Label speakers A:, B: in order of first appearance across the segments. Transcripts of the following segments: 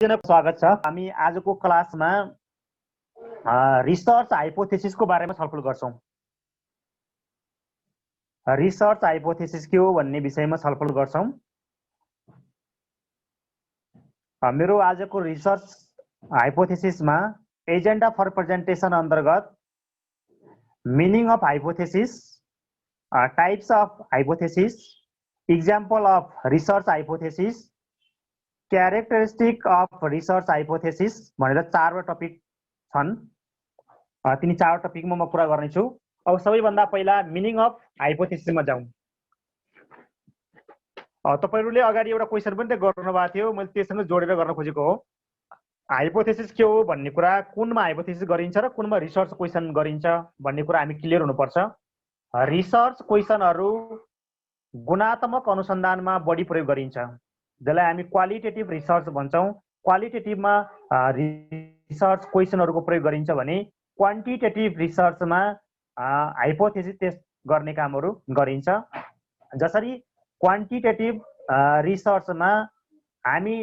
A: स्वागत छ। हामी आजको क्लासमा रिसर्च हाइपोथेसिसको बारेमा छलफल गर्छौं। रिसर्च हाइपोथेसिस के हो भन्ने विषयमा छलफल गर्छौं। मेरो आजको रिसर्च हाइपोथेसिसमा एजेन्डा फर प्रेजेन्टेसन अन्तर्गत meaning of hypothesis, types of hypothesis, example of research hypothesis, characteristic of research hypothesis भनेर चारवटा टपिक छन्। तिनी चारवटा टपिकमा म कुरा गर्नेछु। अब सबैभन्दा पहिला मिनिङ अफ हाइपोथेसिसमा जाउँ। तपाईहरुले अगाडि एउटा क्वेशन पनि त गर्नुभएको थियो, मैले त्यससँग जोडेर गर्न खोजेको हो। हाइपोथेसिस के हो भन्ने कुरा, कुनमा हाइपोथेसिस गरिन्छ र कुनमा रिसर्च क्वेशन गरिन्छ भन्ने कुरा हामी क्लियर हुनुपर्छ। रिसर्च क्वेशनहरु गुणात्मक अनुसन्धानमा बढी प्रयोग गरिन्छ, जसलाई हामी क्वालिटेटिभ रिसर्च भन्छौं। क्वालिटेटिभमा रिसर्च क्वेशनहरुको प्रयोग गरिन्छ भने क्वान्टिटेटिभ रिसर्चमा हाइपोथेसिस टेस्ट गर्ने कामहरु गरिन्छ। जसरी क्वान्टिटेटिभ रिसर्चमा हामी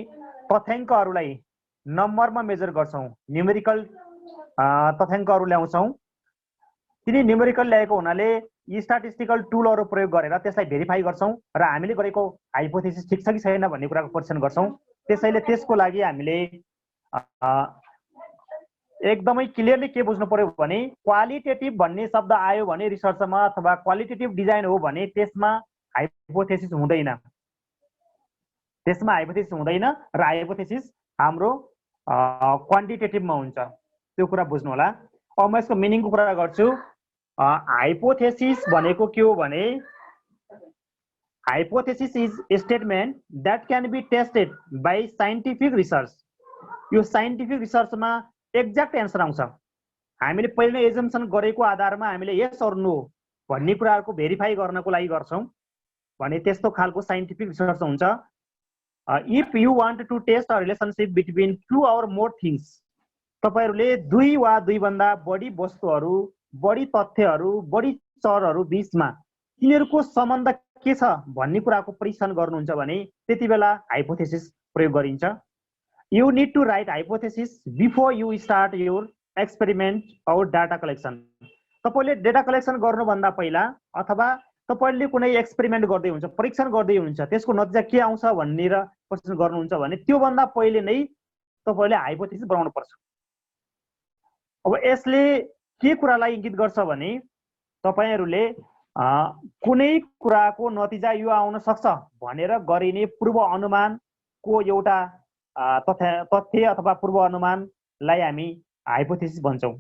A: तथ्याङ्कहरुलाई नम्बरमा मेजर गर्छौं, न्युमेरिकल तथ्याङ्कहरु ल्याउँछौं। तिनी न्युमेरिकल ल्याएको हुनाले स्ट्याटिस्टिकल टुलहरु प्रयोग गरेर त्यसलाई भेरिफाई गर्छौं र हामीले गरेको हाइपोथेसिस ठीक छ कि छैन भन्ने कुराको परीक्षण गर्छौं। त्यसैले त्यसको लागि हामीले एकदमै क्लियरली के बुझ्नु पर्यो भने क्वालिटेटिभ भन्ने शब्द आयो भने रिसर्चमा अथवा क्वालिटेटिभ डिजाइन हो भने त्यसमा हाइपोथेसिस हुँदैन। त्यसमा हाइपोथेसिस हुँदैन र हाइपोथेसिस हाम्रो क्वान्टिटेटिभमा हुन्छ। त्यो कुरा बुझ्नु होला। अब म यसको मिनिङको कुरा गर्छु। हाइपोथेसिस भनेको के हो भने hypothesis is a statement that can be tested by scientific research. यो साइन्टिफिक रिसर्चमा एक्ज्याक्ट एन्सर आउँछ। हामीले पहिले नै एजम्पसन गरेको आधारमा हामीले यस अर नो भन्ने कुराहरुको भेरिफाई गर्नको लागि गर्छौं भने त्यस्तो खालको साइन्टिफिक रिसर्च हुन्छ। If you want to test a relationship between two or more things, तपाईहरुले दुई वा दुई भन्दा बढी वस्तुहरु, बढी तथ्यहरु, बढी चरहरु बीचमा तिनीहरुको सम्बन्ध के छ भन्ने कुराको परीक्षण गर्नुहुन्छ भने त्यतिबेला हाइपोथेसिस प्रयोग गरिन्छ। You need to write hypothesis before you start your experiment or data collection. तपाईले डेटा कलेक्सन गर्नु भन्दा पहिला अथवा तपाईले कुनै एक्सपेरिमेन्ट गर्दै हुन्छ, परीक्षण गर्दै हुन्छ, त्यसको नतिजा के आउँछ भन्ने र परीक्षण गर्नुहुन्छ भने त्यो भन्दा पहिले नै तपाईले हाइपोथेसिस बनाउनु पर्छ। अब यसले के कुरालाई इंगित गर्छ भने तपाईहरुले कुनै कुराको नतिजा यो आउन सक्छ भनेर गरिने पूर्व अनुमानको एउटा तथ्य अथवा पूर्व अनुमानलाई हामी हाइपोथेसिस भन्छौं।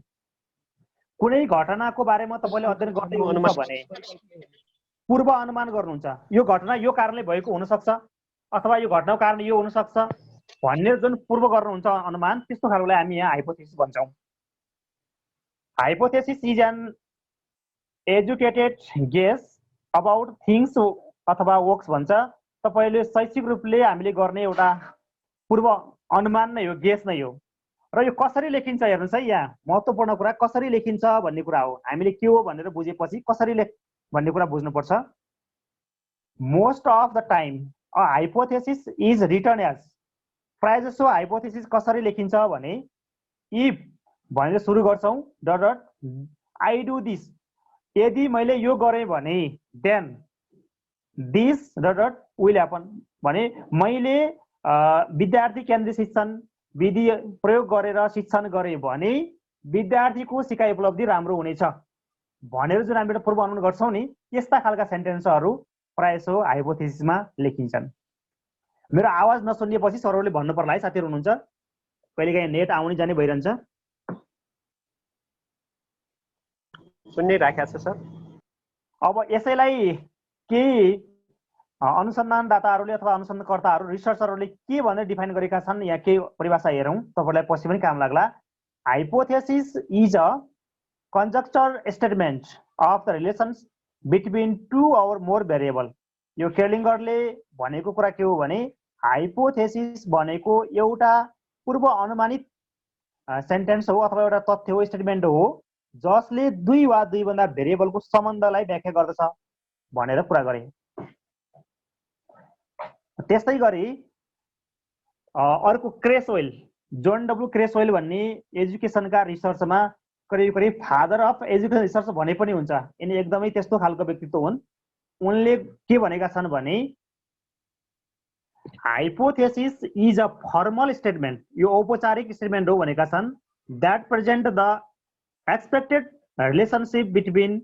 A: कुनै घटनाको बारेमा तपाईले अध्ययन गर्दै हुनुहुन्छ भने पूर्व अनुमान गर्नुहुन्छ, यो घटना यो कारणले भएको हुन सक्छ अथवा यो घटनाको कारण यो हुन सक्छ भन्ने जुन पूर्व गर्नुहुन्छ अनुमान, त्यस्तो खालकोलाई हामी यहाँ हाइपोथेसिस भन्छौं। Hypothesis is an educated guess about things अथवा वर्क्स भन्छ। तपाईले शैक्षिक रूपले हामीले गर्ने एउटा पूर्व अनुमान नै हो, गेस नै हो। र यो कसरी लेखिन्छ हेर्नुस् है, यहाँ महत्त्वपूर्ण कुरा कसरी लेखिन्छ भन्ने कुरा हो। हामीले के हो भनेर बुझेपछि कसरी भन्ने कुरा बुझ्नुपर्छ। Most of the time a hypothesis is written as, प्राय जसो हाइपोथेसिस कसरी लेखिन्छ भने इफ भनेर सुरु गर्छौं, dot dot I do this, यदि मैले यो गरेँ भने then this dot dot will happen, भने मैले विद्यार्थी केन्द्रित शिक्षण विधि प्रयोग गरेर शिक्षण गरे भने विद्यार्थीको सिकाइ उपलब्धि राम्रो हुनेछ भनेर जुन हामीले पूर्व अनुमान गर्छौं नि, यस्ता खालका सेन्टेन्सहरु प्रायसो हाइपोथेसिसमा लेखिन्छन्। मेरो आवाज नसुनिएपछि सरहरूले भन्नु पर्ला है, साथीहरु हुनुहुन्छ, कहिलेकाहीँ नेट आउने जाने भइरहन्छ।
B: सुनिराखेको छ सर।
A: अब यसैलाई केही अनुसन्धानदाताहरूले अथवा अनुसन्धानकर्ताहरू रिसर्चरहरूले के भनेर डिफाइन गरेका छन्, यहाँ के परिभाषा हेरौं, तपाईलाई पछि पनि काम लाग्ला। Hypothesis is a conjecture statement of the relations between two or more variable. यो केर्लिङ्गरले भनेको कुरा के हो भने हाइपोथेसिस भनेको एउटा पूर्व अनुमानित सेन्टेन्स हो अथवा एउटा तथ्य हो, स्टेटमेन्ट हो, जसले दुई वा दुई भन्दा भेरिएबलको सम्बन्धलाई व्याख्या गर्दछ भनेर कुरा गरे। त्यस्तै गरी अर्को क्रेसवेल, जोन डब्ल्यू क्रेसवेल भन्ने एजुकेसनका रिसर्चमा करिब करिब फादर अफ एजुकेसन रिसर्च भने पनि हुन्छ। यिनी एकदमै त्यस्तो खालको व्यक्तित्व हुन्। उनले के भनेका छन् भने hypothesis is a formal statement, यो औपचारिक स्टेटमेन्ट हो भनेका छन्, that present the expected relationship between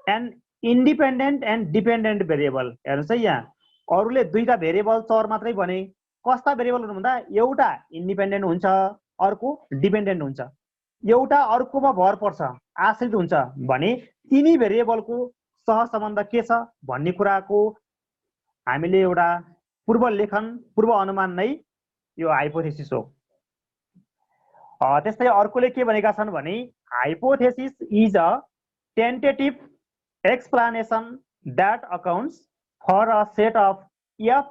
A: an independent and dependent variable. हेर्नुहोस् है, यहाँ अरूले दुईटा भेरिएबल चर मात्रै भने, कस्ता भेरिएबल हुनु भन्दा एउटा इन्डिपेन्डेन्ट हुन्छ, अर्को डिपेन्डेन्ट हुन्छ, एउटा अर्कोमा भर पर्छ, आश्रित हुन्छ भने तिनी भेरिएबलको सहसम्बन्ध के छ भन्ने कुराको हामीले एउटा पूर्व लेखन, पूर्व अनुमान नै यो हाइपोथेसिस हो। त्यस्तै अर्कोले के भनेका छन् भने hypothesis is a tentative explanation that accounts for a set of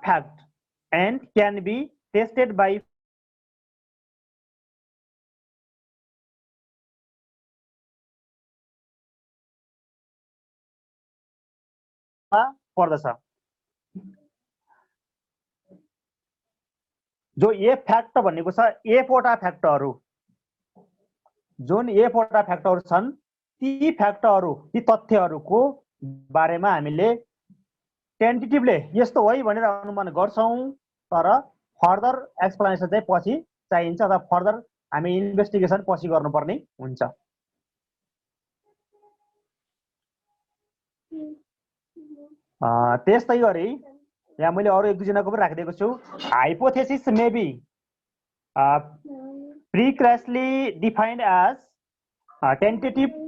A: facts and can be tested by पर्दछ। जो ए फ्याक्ट भनेको छ एफवटा फ्याक्टहरू, जुन एफवटा फ्याक्टहरू छन् ती फ्याक्टहरू, ती तथ्यहरूको बारेमा हामीले टेन्टेटिभले यस्तो है भनेर अनुमान गर्छौँ, तर फर्दर एक्सप्लेनेसन चाहिँ पछि चाहिन्छ अथवा फर्दर हामी इन्भेस्टिगेसन पछि गर्नुपर्ने हुन्छ। त्यस्तै गरी यहाँ मैले अरू एक दुईजनाको पनि राखिदिएको छु। Hypothesis may be precisely defined as tentative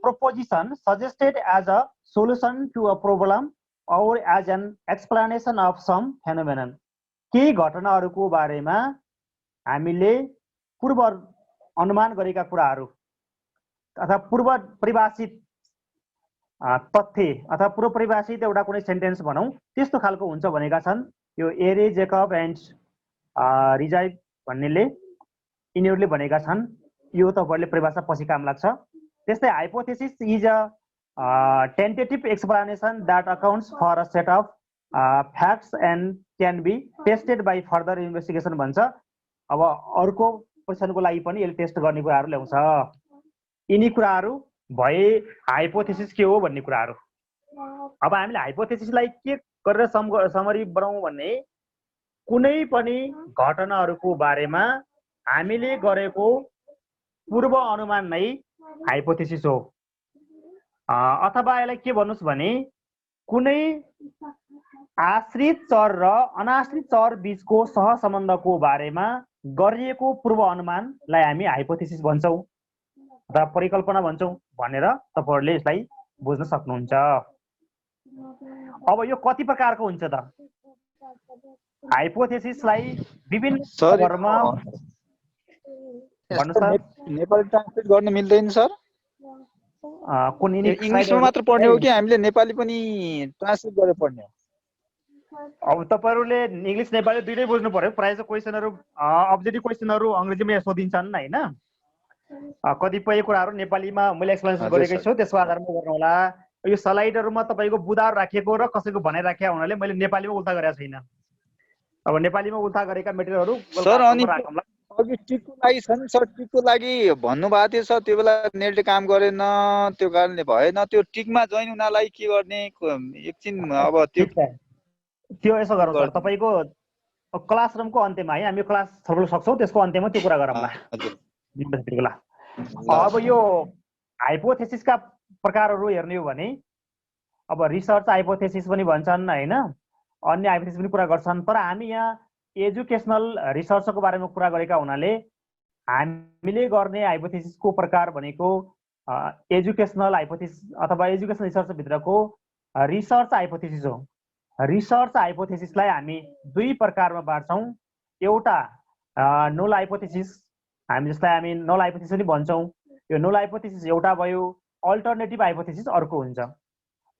A: proposition suggested as a solution to a problem or as an explanation of some phenomenon। केही घटनाहरूको बारेमा हामीले पूर्व अनुमान गरेका कुराहरू अथवा पूर्व परिभाषित तथ्य अथवा पूर्व परिभाषित एउटा कुनै सेन्टेन्स भनौँ त्यस्तो खालको हुन्छ भनेका छन् यो एरे, जेकब एन्ड रिजाइभ भन्नेले, यिनीहरूले भनेका छन्। यो तपाईँहरूले परिभाषा पछि काम लाग्छ। त्यस्तै hypothesis is a tentative explanation that accounts for a set of facts and can be tested by further investigation भन्छ। अब अर्को क्वेसनको लागि पनि यसले टेस्ट गर्ने कुराहरू ल्याउँछ। यिनी कुराहरू भए हाइपोथेसिस के हो भन्ने कुराहरू। अब हामीले हाइपोथेसिसलाई के गरेर समरी बनाउँ भने कुनै पनि घटनाहरूको बारेमा हामीले गरेको पूर्व अनुमान नै हाइपोथेसिस हो। अथवा यसलाई के भन्नुस् भने कुनै आश्रित चर र अनाश्रित चर बीचको सहसम्बन्धको बारेमा गरिएको पूर्व अनुमानलाई हामी हाइपोथेसिस भन्छौँ अथवा परिकल्पना भन्छौँ भनेर तपाईहरुले यसलाई बुझ्न सक्नुहुन्छ। अब यो कति प्रकारको हुन्छ त? हाइपोथेसिसलाई विभिन्न वर्गमा
B: नेपाली ट्रान्सलेट गर्न मिल्दैन सर?
A: कुन
B: इंग्लिशमा मात्र पढ्ने हो कि हामीले नेपाली पनि ट्रान्सलेट गरेर पढ्ने हो?
A: अब तपाईहरुले इंग्लिश नेपाली दुईटै बुझ्नु पर्यो। प्रायः चाहिँ क्वेशनहरु अब्जेक्टिभ क्वेशनहरु अंग्रेजीमा सोधिन्छन् हैन। कतिपय कुराहरु नेपालीमा मैले एक्सप्लेनेसन गरेकै छु, त्यसको आधारमा गर्नु होला। यो स्लाइडहरुमा तपाईको बुदाहरु राखेको र कसैको भनाइ राखेको हुनाले मैले नेपालीमा उल्टा गरेको छैन। अब नेपालीमा उल्टा गरेका मेटेरियलहरु
B: सर अनि अघि टिकको लागि छन् सर, टिकको लागि भन्नुभएको थियो सर, त्यो बेला नेटले काम गरेन, त्यो कारणले भएन। त्यो टिकमा जोइन हुनलाई के गर्ने एकछिन अब
A: त्यो यसो गरौँ सर, तपाईको क्लासरुमको अन्त्यमा है हामी क्लास छर्न सक्छौं, त्यसको अन्त्यमा त्यो कुरा गरौँला। हजुर। अब यो हाइपोथेसिसका प्रकारहरु हेर्ने हो भने अब रिसर्च हाइपोथेसिस पनि भन्छन् हैन, अन्य हाइपोथेसिस पनि कुरा गर्छन्। तर हामी यहाँ एजुकेशनल रिसर्चको बारेमा कुरा गरेका हुनाले हामीले गर्ने हाइपोथेसिसको प्रकार भनेको एजुकेशनल हाइपोथेसिस अथवा एजुकेशनल रिसर्च भित्रको रिसर्च हाइपोथेसिस हो। रिसर्च हाइपोथेसिसलाई हामी दुई प्रकारमा बाँड्छौं। एउटा नल हाइपोथेसिस, हामी जसलाई हामी नल हाइपोथेसिस पनि भन्छौं। यो नल हाइपोथेसिस एउटा भयो, अल्टरनेटिभ हाइपोथेसिस अर्को हुन्छ।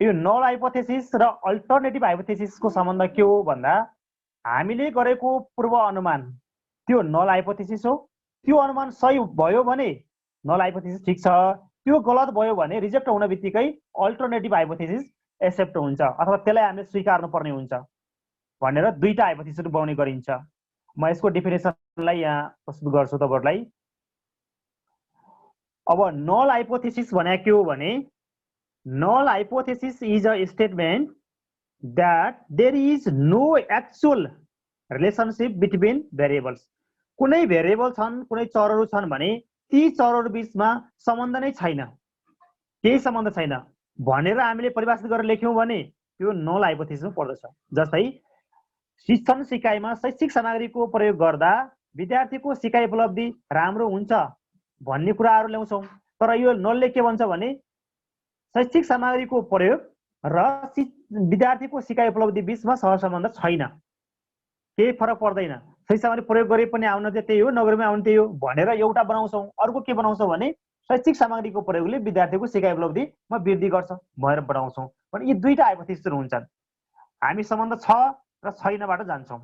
A: यो नल हाइपोथेसिस र अल्टरनेटिभ हाइपोथेसिसको सम्बन्ध के हो भन्दा हामीले गरेको पूर्व अनुमान त्यो नल हाइपोथेसिस हो। त्यो अनुमान सही भयो भने नल हाइपोथेसिस ठीक छ, त्यो गलत भयो भने रिजेक्ट हुन बित्तिकै अल्टरनेटिभ हाइपोथेसिस एक्सेप्ट हुन्छ अथवा त्यसलाई हामीले स्वीकार्नु पर्ने हुन्छ भनेर दुईटा हाइपोथेसिसहरु बनाउने गरिन्छ। म यसको डेफिनेसनलाई यहाँ प्रस्तुत गर्छु तपाईहरुलाई। अब नल हाइपोथेसिस भने के हो भने null hypothesis is a statement that there is no actual relationship between variables। कुनै भेरिएबल छन् कुनै चरहरू छन् भने ती चरहरू बीचमा सम्बन्ध नै छैन, केही सम्बन्ध छैन भनेर हामीले परिभाषित गरेर लेख्यौं भने त्यो नल हाइपोथेसिसमा पर्दछ। जस्तै शिक्षण सिकाइमा शैक्षिक सामग्रीको प्रयोग गर्दा विद्यार्थीको सिकाइ उपलब्धि राम्रो हुन्छ भन्ने कुराहरू ल्याउँछौं, तर यो नलले के भन्छ भने शैक्षिक सामग्रीको प्रयोग र विद्यार्थीको सिकाइ उपलब्धि बीचमा सहसम्बन्ध छैन, केही फरक पर्दैन। शैक्षिक सामग्री प्रयोग गरे पनि आउन चाहिँ त्यही हो, नगरे पनि आउन त्यही हो भनेर एउटा बनाउँछौं। अर्को के बनाउँछौं भने शैक्षिक सामग्रीको प्रयोगले विद्यार्थीको सिकाइ उपलब्धिमा वृद्धि गर्छ भनेर बनाउँछौं। भने यी दुईटा हाइपोथेसिसहरू हुन्छन्। हामी सम्बन्ध छ र छैनबाट जान्छौं।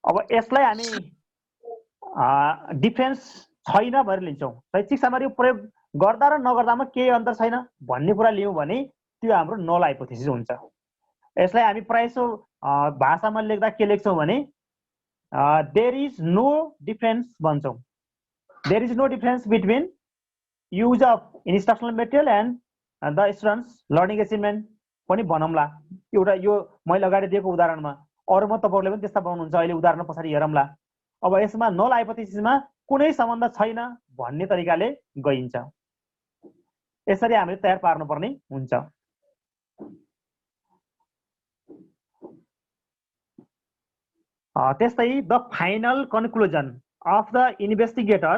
A: अब यसलाई हामी डिफरेन्स छैन भनेर लिन्छौं। शैक्षिक सामग्री प्रयोग गर्दा र नगर्दामा केही अन्तर छैन भन्ने कुरा लियौं भने त्यो हाम्रो नल हाइपोथेसिस हुन्छ। यसलाई हामी प्रायसो भाषामा लेख्दा के लेख्छौं भने देयर इज नो डिफरेन्स भन्छौं। There is no difference between use of instructional material and the students learning achievement पनि भनौँला। एउटा यो मैले अगाडि दिएको उदाहरणमा अरूमा तपाईहरुले पनि त्यस्ता बनाउनुहुन्छ। अहिले उदाहरण पछाडि हेरौँला। अब यसमा नल हाइपोथेसिसमा कुनै सम्बन्ध छैन भन्ने तरिकाले गइन्छ। यसरी हामीले तयार पार्नुपर्ने हुन्छ। त्यस्तै the final conclusion of the investigator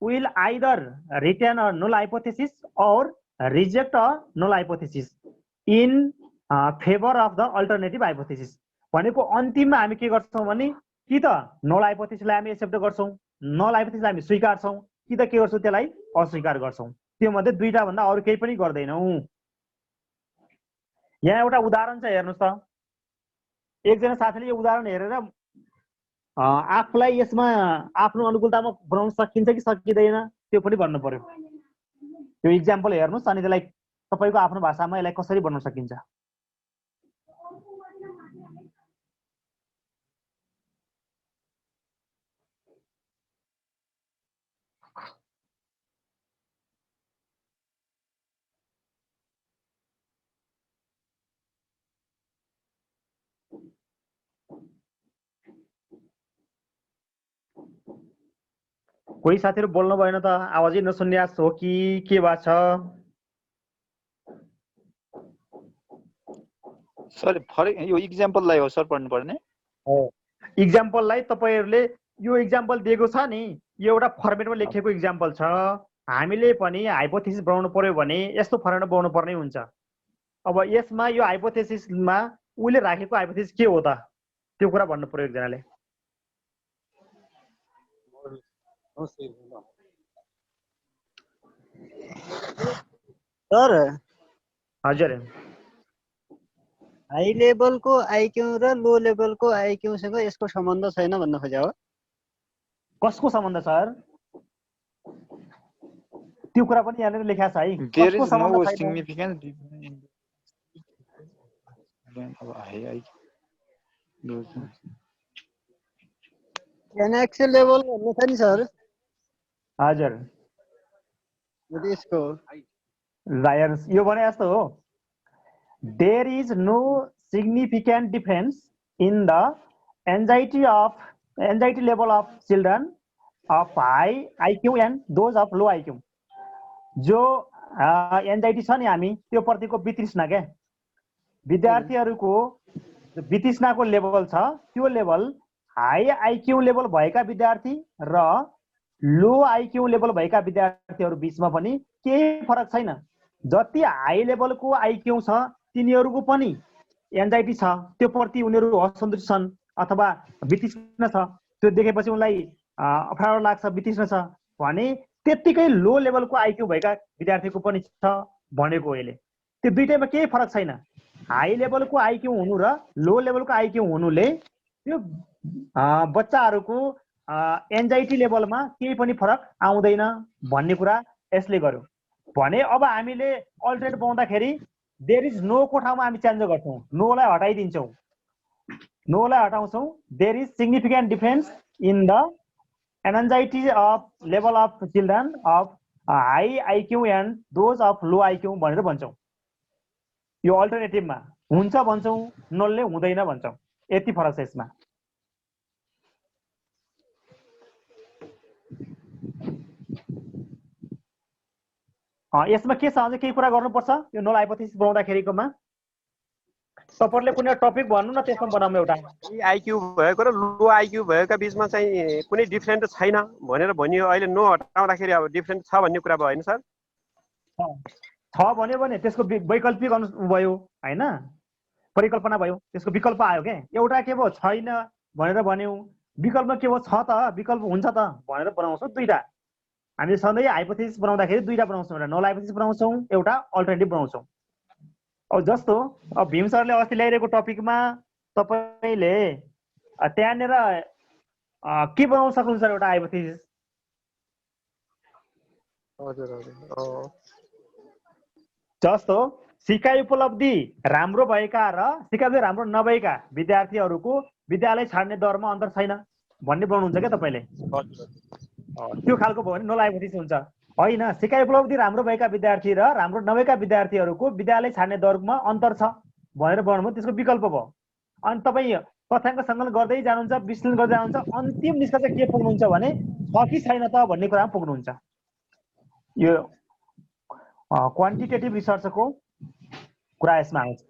A: will either retain a null hypothesis or reject a null hypothesis in favour of the alternative hypothesis. भनेको अन्तिममा हामी के गर्छौं भने कि त नल हाइपोथेसिसलाई हामी एक्सेप्ट गर्छौं, नल हाइपोथेसिसलाई हामी स्वीकार्छौं, कि त के गर्छौं त्यसलाई अस्वीकार गर्छौं। त्यो मध्ये दुईटा भन्दा अरु केही पनि गर्दैनौं। यहाँ एउटा उदाहरण छ हेर्नुस् त। एकजना साथीले यो उदाहरण हेरेर आफूलाई यसमा आफ्नो अनुकूलतामा बनाउन सकिन्छ कि सकिँदैन त्यो पनि भन्नु पर्यो। यो एक्जाम्पल हेर्नुस् अनि त्यसलाई तपाईको आफ्नो भाषामा यसलाई कसरी बनाउन सकिन्छ। कोही साथीहरु बोल्नु भएन त, आवाजै नसुन्यास हो कि के भएको छ?
B: सर फरक यो एक्जाम्पललाई हो सर पढ्नु पर्ने।
A: हो एक्जाम्पललाई तपाईहरुले यो एक्जाम्पल दिएको छ नि, यो एउटा फर्मेटमा लेखेको एक्जाम्पल छ। हामीले पनि हाइपोथेसिस बनाउनु पर्यो भने यस्तो फर्मेटमा बनाउनु पर्ने हुन्छ। अब यसमा यो हाइपोथेसिसमा उले राखेको हाइपोथेसिस के हो त त्यो कुरा भन्नु पर्यो एकजनाले।
C: सर
A: हजुर
C: हाई लेभलको आइक्यू र लो लेभलको आइक्यूसँग यसको सम्बन्ध छैन भन्न खोजे हो।
A: कसको सम्बन्ध सर? त्यो कुरा पनि यहाँले लेखेको छ है।
B: देयर
A: कसको
B: इज नो
A: सम्बन्ध छैन?
B: सिग्निफिकेन्स
C: एनएक्स लेभल भन्ने छ नि सर।
A: हजुर
C: यसको
A: लायर्स यो भने जस्तो हो। There is no significant difference in the anxiety level of children of high IQ and those of low IQ. जो एन्जाइटी छ नि हामी त्यो प्रतिको वितृष्णा के विद्यार्थीहरूको वितृष्णाको लेभल छ त्यो लेभल हाई आइक्यू लेभल भएका विद्यार्थी र लो आइक्यू लेभल भएका विद्यार्थीहरू बीचमा पनि केही फरक छैन। जति हाई लेभलको आइक्यू छ तिनीहरूको पनि एन्जाइटी छ, त्यो प्रति उनीहरू असन्तुष्ट छन् अथवा वितृष्ण छ, त्यो देखेपछि उनलाई अप्ठ्यारो लाग्छ, वितृष्ण छ भने त्यतिकै लो लेभलको आइक्यू भएका विद्यार्थीको पनि छ भनेको यसले। त्यो दुईटैमा केही फरक छैन। हाई लेभलको आइक्यू हुनु र लो लेभलको आइक्यू हुनुले त्यो बच्चाहरूको एन्जाइटी लेभलमा केही पनि फरक आउँदैन भन्ने कुरा यसले गर्यो भने अब हामीले अल्टरनेट बनाउँदाखेरि देयर इज नो को ठाउँमा हामी चेन्ज गर्छौं, नो लाई हटाइदिन्छौं। नोलाई हटाउँछौँ there is significant difference in the anxiety of level of children of high IQ and those of low IQ भनेर भन्छौँ। यो अल्टरनेटिभमा हुन्छ भन्छौँ, नलले हुँदैन भन्छौँ, यति फरक छ यसमा। यसमा के छ अझै केही कुरा गर्नुपर्छ यो नल हाइपोथेसिस बनाउँदाखेरिकोमा? तपाईहरुले कुनै टपिक भन्नु न, त्यसमा बनाउँ एउटा।
D: आइक्यू भएको र लो आइक्यू भएका बीचमा चाहिँ कुनै डिफरेन्ट छैन भनेर भनियो। अहिले नो हटाउँदाखेरि अब डिफरेन्ट छ भन्ने कुरा भयो हैन सर?
A: छ भन्यो भने त्यसको वैकल्पिक भयो हैन, परिकल्पना भयो, त्यसको विकल्प आयो के। एउटा के भयो छैन भनेर भन्यौ, विकल्प के भयो छ त, विकल्प हुन्छ त भनेर बनाउँछौँ दुईटा। हामी सधैँ हाइपोथेसिस बनाउँदाखेरि दुईटा बनाउँछौँ, एउटा नल हाइपोथेसिस बनाउँछौँ, एउटा अल्टरनेटिभ बनाउँछौँ। अब जस्तो अब भीम सरले अस्ति ल्याइरहेको टपिकमा तपाईले त्यहाँनिर के बनाउन सक्नुहुन्छ एउटा हाइपोथेसिस?
D: हजुर हजुर।
A: जस्तो सिकाइ उपलब्धि राम्रो भएका र सिकाइ उपलब्धि राम्रो नभएका विद्यार्थीहरूको विद्यालय छाड्ने दरमा अन्तर छैन भन्ने बनाउनुहुन्छ क्या तपाईले। त्यो खालको भयो भने नल हाइपोथेसिस हुन्छ। होइन, सिकाइ उपलब्धि राम्रो भएका विद्यार्थी र राम्रो नभएका विद्यार्थीहरूको विद्यालय छाड्ने दरमा अन्तर छ भनेर बनाउनु, त्यसको विकल्प भयो। अनि तपाईँ तथ्याङ्क सङ्कलन गर्दै जानुहुन्छ, विश्लेषण गर्दै जानुहुन्छ, अन्तिम निष्कर्ष के पुग्नुहुन्छ भने छ कि छैन त भन्ने कुरामा पुग्नुहुन्छ। यो क्वान्टिटेटिभ रिसर्चको कुरा यसमा आउँछ।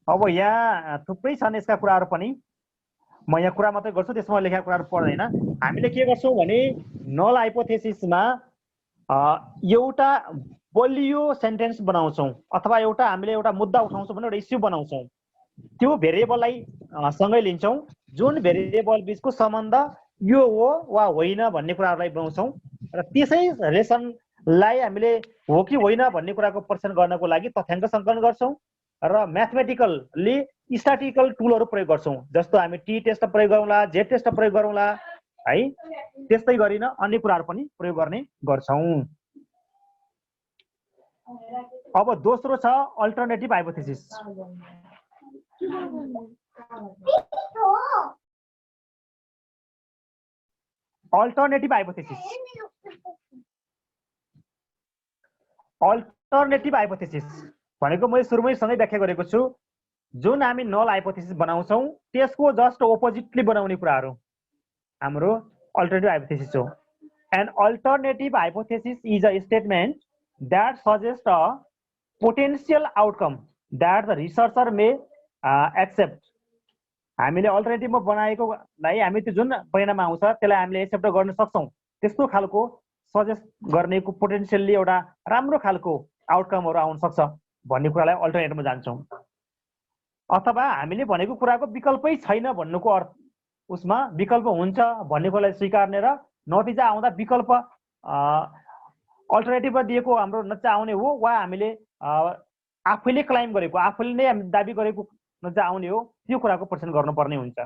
A: अब यहाँ थुप्रै छन् यसका कुराहरू पनि, म यहाँ कुरा मात्रै गर्छु, त्यसमा लेखेका कुराहरू पढ्दैन। हामीले के गर्छौँ भने नल हाइपोथेसिसमा एउटा बलियो सेन्टेन्स बनाउँछौँ अथवा एउटा हामीले एउटा मुद्दा उठाउँछौँ भने एउटा इस्यु बनाउँछौँ। त्यो भेरिएबललाई सँगै लिन्छौँ, जुन भेरिएबल बिचको सम्बन्ध यो हो वा होइन भन्ने कुराहरूलाई बनाउँछौँ र त्यसै रिलेसनलाई हामीले हो कि होइन भन्ने कुराको परीक्षण गर्नको लागि तथ्याङ्क सङ्कलन गर्छौँ र म्याथमेटिकल्ली स्ट्याटिस्टिकल टुलहरू प्रयोग गर्छौँ। जस्तो हामी टी टेस्ट प्रयोग गरौँला, जेड टेस्ट प्रयोग गरौँला है, त्यस्तै गरिन अन्य कुराहरू पनि प्रयोग गर्ने गर्छौँ। अब दोस्रो छ अल्टरनेटिभ हाइपोथेसिस। अल्टरनेटिभ हाइपोथेसिस भनेको मैले सुरुमै सँगै व्याख्या गरेको छु। जुन हामी नल हाइपोथेसिस बनाउँछौँ त्यसको जस्ट अपोजिटली बनाउने कुराहरू हाम्रो अल्टरनेटिभ हाइपोथेसिस हो। An alternative hypothesis is a statement that suggests a potential outcome that the researcher may accept। हामीले अल्टरनेटिभमा बनाएकोलाई हामी त्यो जुन परिणाम आउँछ त्यसलाई हामीले एक्सेप्ट गर्न सक्छौँ, त्यस्तो खालको सजेस्ट गर्नेको पोटेन्सियल्ली एउटा राम्रो खालको आउटकमहरू आउन सक्छ भन्ने कुरालाई अल्टरनेटिभमा जान्छौँ। अथवा हामीले भनेको कुराको विकल्पै छैन भन्नुको अर्थ उसमा विकल्प हुन्छ भन्ने कुरालाई स्वीकार्ने र नतिजा आउँदा विकल्प अल्टरनेटिभमा दिएको हाम्रो नतिजा आउने हो वा हामीले आफैले क्लाइम गरेको, आफैले नै दाबी गरेको नतिजा आउने हो, त्यो कुराको परीक्षण गर्नुपर्ने हुन्छ।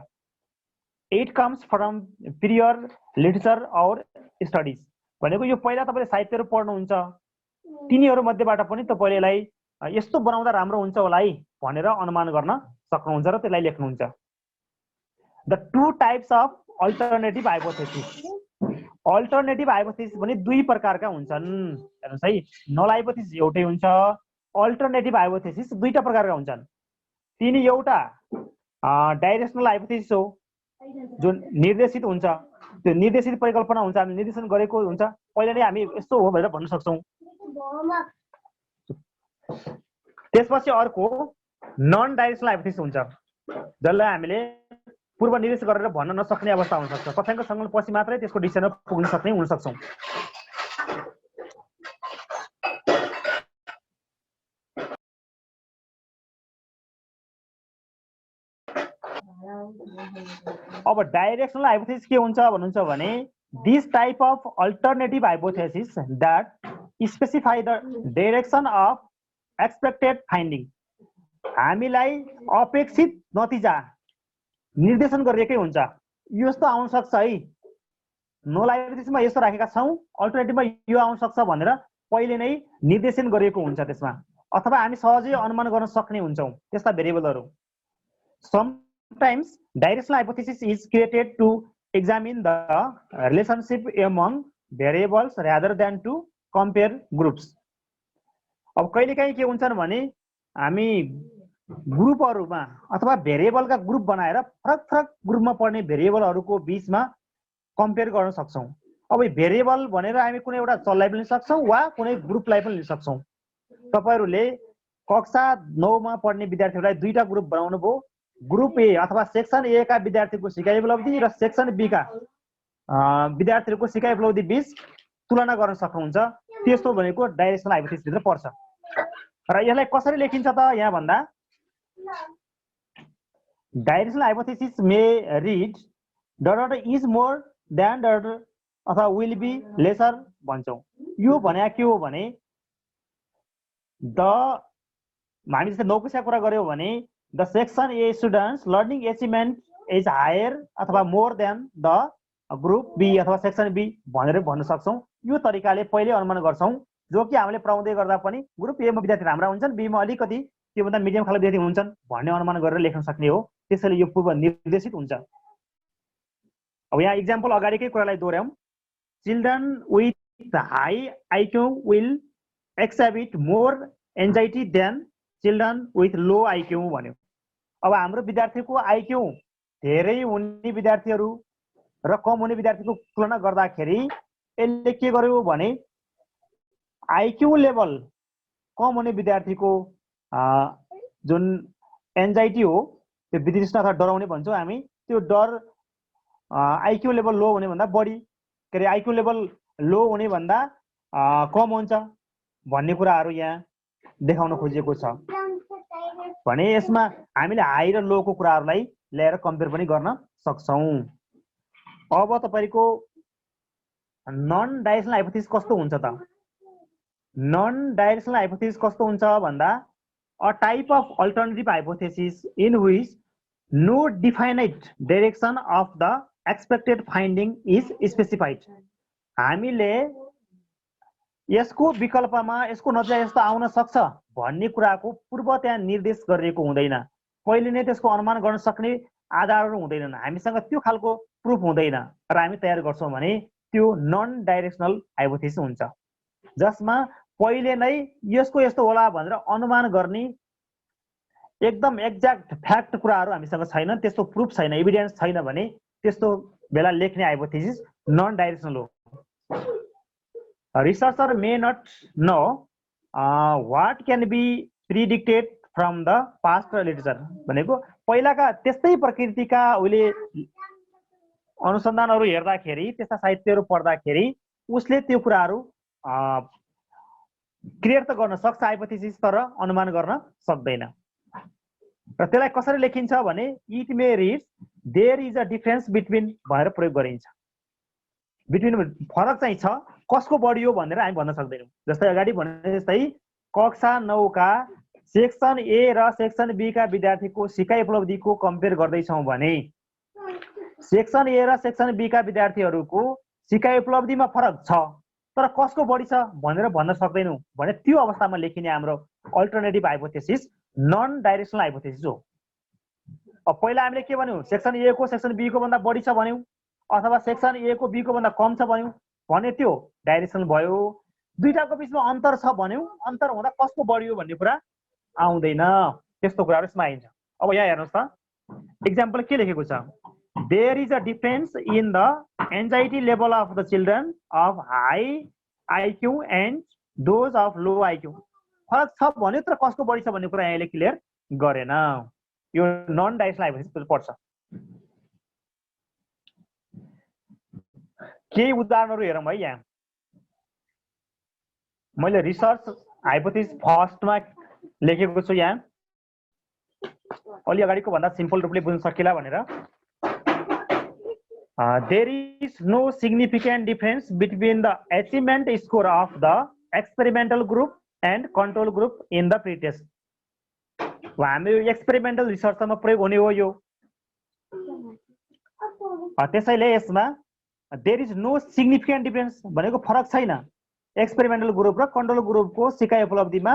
A: It comes from prior literature और स्टडिज भनेको यो पहिला तपाईँले साहित्यहरू पढ्नुहुन्छ, तिनीहरू मध्येबाट पनि तपाईँले यसलाई यस्तो बनाउँदा राम्रो हुन्छ होला है भनेर अनुमान गर्न सक्नुहुन्छ र त्यसलाई लेख्नुहुन्छ। The two types of alternative hypothesis. Alternative hypothesis पनि दुई प्रकारका हुन्छन्। हेर्नुहोस् है, नल हाइपोथेसिस एउटै हुन्छ, अल्टरनेटिभ हाइपोथेसिस दुईटा प्रकारका हुन्छन्। तिनी एउटा डाइरेक्सनल हाइपोथेसिस हो जुन निर्देशित हुन्छ, त्यो निर्देशित परिकल्पना हुन्छ, हामीले निर्देशन गरेको हुन्छ, पहिला नै हामी यस्तो हो भनेर भन्न सक्छौँ। त्यसपछि अर्को नन डाइरेक्सनल हाइपोथेसिस हुन्छ जसलाई हामीले पूर्व निर्देश गरेर भन्न नसक्ने अवस्था हुन सक्छ। तथ्याङ्क सङ्कलन पछि मात्रै त्यसको डिसिजनमा पुग्न सक्ने हुन सक्छौँ। अब डाइरेक्सनल हाइपोथेसिस के हुन्छ भन्नुहुन्छ भने this type of alternative hypothesis that specify the direction of expected finding. हामीलाई अपेक्षित नतिजा निर्देशन गरिएकै हुन्छ, यस्तो आउन सक्छ है, नल हाइपोथेसिसमा यस्तो राखेका छौँ, अल्टरनेटिभमा यो आउन सक्छ भनेर पहिले नै निर्देशन गरिएको हुन्छ त्यसमा। अथवा हामी सहजै अनुमान गर्न सक्ने हुन्छौँ त्यस्ता भेरिएबलहरू। Sometimes directional hypothesis is created to examine the relationship among variables rather than to compare groups. अब कहिलेकाहीँ के हुन्छन् भने हामी ग्रुपहरूमा अथवा भेरिएबलका ग्रुप बनाएर फरक फरक ग्रुपमा पर्ने भेरिएबलहरूको बीचमा कम्पेयर गर्न सक्छौँ। अब भेरिएबल भनेर हामी कुनै एउटा चललाई पनि लिन सक्छौँ वा कुनै ग्रुपलाई पनि लिन सक्छौँ। तपाईहरुले कक्षा 9 मा पढ्ने विद्यार्थीहरूलाई दुईटा ग्रुप बनाउनु भयो। ग्रुप ए अथवा सेक्सन ए का विद्यार्थीको सिकाइ उपलब्धि र सेक्सन बी का विद्यार्थीहरूको सिकाइ उपलब्धि बीच तुलना गर्न सक्नुहुन्छ। त्यस्तो भनेको डाइरेक्सनल हाइपोथेसिस भित्र पर्छ। र यसलाई कसरी लेखिन्छ त यहाँ भन्दा directional hypothesis may read dot is more than dot अथवा विल बी लेसर भन्छौँ। यो भने के हो भने हामी जस्तै 9 कक्षाको कुरा गर्यौं भने the section A students learning achievement is higher अथवा more than the group B अथवा सेक्सन बी भनेर भन्न सक्छौँ। यो तरिकाले पहिले अनुमान गर्छौँ जो कि हामीले पढाउँदै गर्दा पनि ग्रुप ए मा विद्यार्थी राम्रा हुन्छन्, बी मा अलिकति त्योभन्दा मिडियम खालको विद्यार्थी हुन्छन् भन्ने अनुमान गरेर लेख्न सक्ने हो। त्यसैले यो पूर्व निर्देशित हुन्छ। अब यहाँ इक्जाम्पल अगाडिकै कुरालाई दोहोर्याउँ। Children with high IQ will exhibit more anxiety than children with low IQ भन्यो। अब हाम्रो विद्यार्थीको आइक्यू धेरै हुने विद्यार्थीहरू र कम हुने विद्यार्थीको तुलना गर्दाखेरि यसले के गर्यो भने आइक्यू लेभल कम हुने विद्यार्थीको जुन एन्जाइटी हो त्यो वितृष्णा अथवा डराउने भन्छौँ हामी, त्यो डर आइक्यू लेभल लो हुने भन्दा बढी के अरे आइक्यू लेभल लो हुने भन्दा कम हुन्छ भन्ने कुराहरू यहाँ देखाउन खोजिएको छ भने यसमा हामीले हाई र लो को कुराहरूलाई ल्याएर कम्पेयर पनि गर्न सक्छौँ। अब तपाईको नन डाइरेक्सनल हाइपोथेसिस कस्तो हुन्छ त? नन डाइरेक्सनल हाइपोथेसिस कस्तो हुन्छ भन्दा a type of alternative hypothesis in which no definite direction of the expected finding is specified. हामीले यसको विकल्पमा यसको नतिजा यस्तो आउन सक्छ भन्ने कुराको पूर्व त्यहाँ निर्देश गरिएको हुँदैन। पहिले नै त्यसको अनुमान गर्न सक्ने आधारहरू हुँदैनन्, हामीसँग त्यो खालको प्रुफ हुँदैन र हामी तयार गर्छौँ भने त्यो नन डाइरेक्सनल हाइपोथेसिस हुन्छ, जसमा पहिले नै यसको यस्तो होला भनेर अनुमान गर्ने एकदम एक्ज्याक्ट फ्याक्ट कुराहरू हामीसँग छैन, त्यस्तो प्रुफ छैन, एभिडेन्स छैन भने त्यस्तो बेला लेख्ने हाइपोथेसिस नन डाइरेक्सनल हो। Researcher may not know what can be predicted from the past literature भनेको पहिलाका त्यस्तै प्रकृतिका उहिले अनुसन्धानहरू हेर्दाखेरि त्यस्ता साहित्यहरू पढ्दाखेरि उसले त्यो कुराहरू क्रिएट त गर्न सक्छ हाइपोथेसिस तर अनुमान गर्न सक्दैन। र त्यसलाई कसरी लेखिन्छ भने it may read there is a difference between भनेर प्रयोग गरिन्छ। बिट्विन फरक चाहिँ छ, कसको बढी हो भनेर हामी भन्न सक्दैनौँ। जस्तै अगाडि भने जस्तै कक्षा 9 का सेक्सन ए र सेक्सन बी का विद्यार्थीको सिकाइ उपलब्धिको कम्पेयर गर्दैछौँ भने सेक्सन ए र सेक्सन बी का विद्यार्थीहरूको सिकाइ उपलब्धिमा फरक छ तर कसको बढी छ भनेर भन्न सक्दैनौँ भने त्यो अवस्थामा लेखिने हाम्रो alternative hypothesis non directional hypothesis हो। अब पहिला हामीले के भन्यौँ, सेक्सन ए को सेक्सन बी को भन्दा बढी छ भन्यौँ अथवा सेक्सन ए को बी को भन्दा कम छ भन्यौँ भने त्यो डाइरेक्सनल भयो। दुईटाको बीचमा अन्तर छ भन्यौँ, अन्तर हुँदा कसको बढी हो भन्ने कुरा आउँदैन, त्यस्तो कुराहरू यसमा आइन्छ। अब यहाँ हेर्नुहोस् त इक्जाम्पल के लेखेको छ, there is a difference in the anxiety level of the children of high IQ and those of low IQ. फरक छ भन्यो तर कसको बढी छ भन्ने कुरा यहाँले क्लियर गरेन। यो नन डाइरेक्सनल हाइपोथेसिस पर्छ। केही उदाहरणहरू हेरौँ है। यहाँ मैले रिसर्च हाइपोथेसिस फर्स्टमा लेखेको छु, यहाँ अलि अगाडिको भन्दा सिम्पल रूपले बुझ्न सकिला भनेर। There is no significant difference between the achievement score of the experimental group and control group in the pre test. हाम्रो एक्सपेरिमेन्टल रिसर्चमा प्रयोग हुने हो यो। त्यसैले यसमा there is no significant difference भनेको फरक छैन एक्सपेरिमेन्टल ग्रुप र कन्ट्रोल ग्रुपको सिकाइ उपलब्धिमा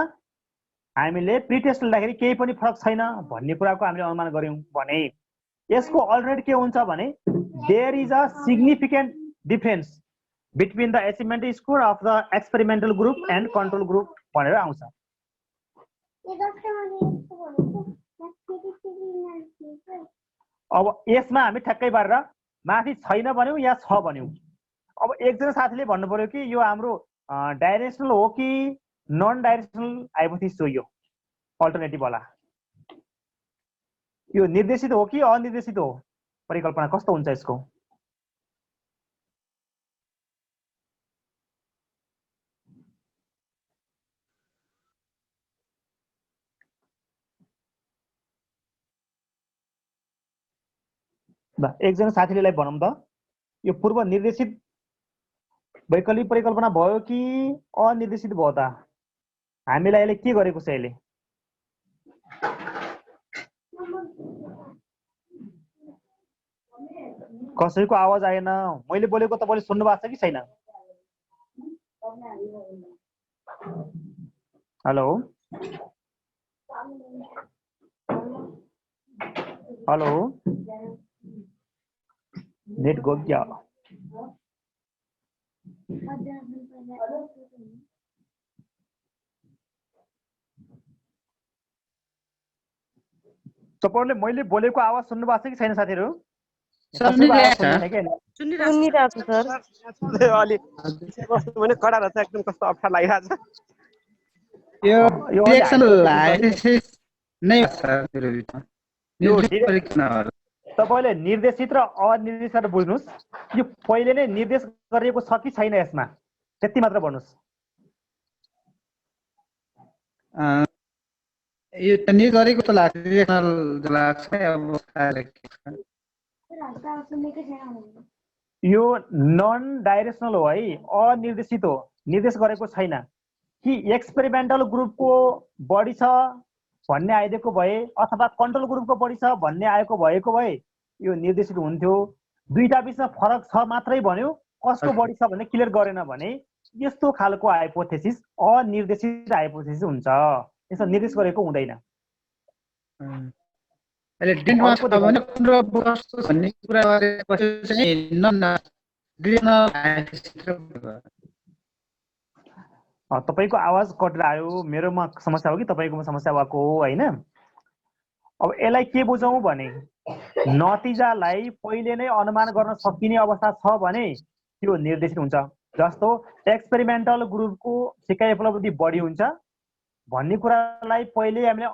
A: हामीले प्रिटेस्ट लेख्दाखेरि केही पनि फरक छैन भन्ने कुराको हामीले अनुमान गर्यौं भने यसको अल्टरनेट के हुन्छ भने there is a significant difference between the achievement score of the experimental group and control group भनेर आउँछ। अब यसमा हामी ठ्याक्कै पारेर माथि छैन भन्यौं या छ भन्यौं। अब एकजना साथीले भन्नु पर्यो कि यो हाम्रो डाइरेक्सनल हो कि नन डाइरेक्सनल हाइपोथेसिस हो, यो अल्टरनेटिभ वाला यो निर्देशित हो कि अनिर्देशित हो, परिकल्पना कस्तो हुन्छ यसको? ल एकजना साथीले भनौँ त यो पूर्व निर्देशित वैकल्पिक परिकल्पना भयो कि अनिर्देशित भयो त? हामीलाई यसले के गरेको छ? यसले कसैको आवाज आएन। मैले बोलेको तपाईले सुन्नु भएको छ कि छैन? हेलो हेलो नेट गयो क्या? तपाईहरुले मैले बोलेको आवाज सुन्नु भएको छ कि छैन साथीहरु?
E: सुनिरहेको छु सर।
D: अलि कस्तो भने कडा रहेछ, एकदम कस्तो अप्ठ्यारो लागिरहेछ।
B: यो डाइरेक्सनल हाइपोथेसिस नै
A: तपाईले निर्देशित र अनिर्देशित बुझ्नुस्। यो पहिले नै निर्देश गरिएको छ कि छैन यसमा, त्यति मात्र भन्नुस्।
B: यो त नि गरेको त लाग्छ, डाइरेक्सनल लाग्छ। अब
A: यो नन डाइरेक्सनल हो है, अनिर्देशित हो, निर्देश गरेको छैन। कि एक्सपेरिमेन्टल ग्रुपको बढी छ भन्ने आइदिएको भए अथवा कन्ट्रोल ग्रुपको बढी छ भन्ने आएको भएको भए यो निर्देशित हुन्थ्यो। दुईटा बिचमा फरक छ मात्रै भन्यो, कसको बढी छ भन्ने क्लियर गरेन भने यस्तो खालको हाइपोथेसिस अनिर्देशित हाइपोथेसिस हुन्छ। यसो निर्देश गरेको हुँदैन।
B: अहिले डिनमा छ भने कन्ट्रोल कस्तो भन्ने कुरा गरेपछि चाहिँ नन डाइरेक्सनल हाइपोथेसिस।
A: तपाईको आवाज कटेर आयो। मेरोमा समस्या हो कि तपाईकोमा समस्या भएको हो हैन? अब यसलाई के बुझौं भने नतिजालाई पहिले नै अनुमान गर्न सकिने अवस्था छ भने त्यो निर्देशित हुन्छ। जस्तो एक्सपेरिमेन्टल ग्रुपको सिकाइ उपलब्धि बढी हुन्छ भन्ने कुरालाई पहिले हामीले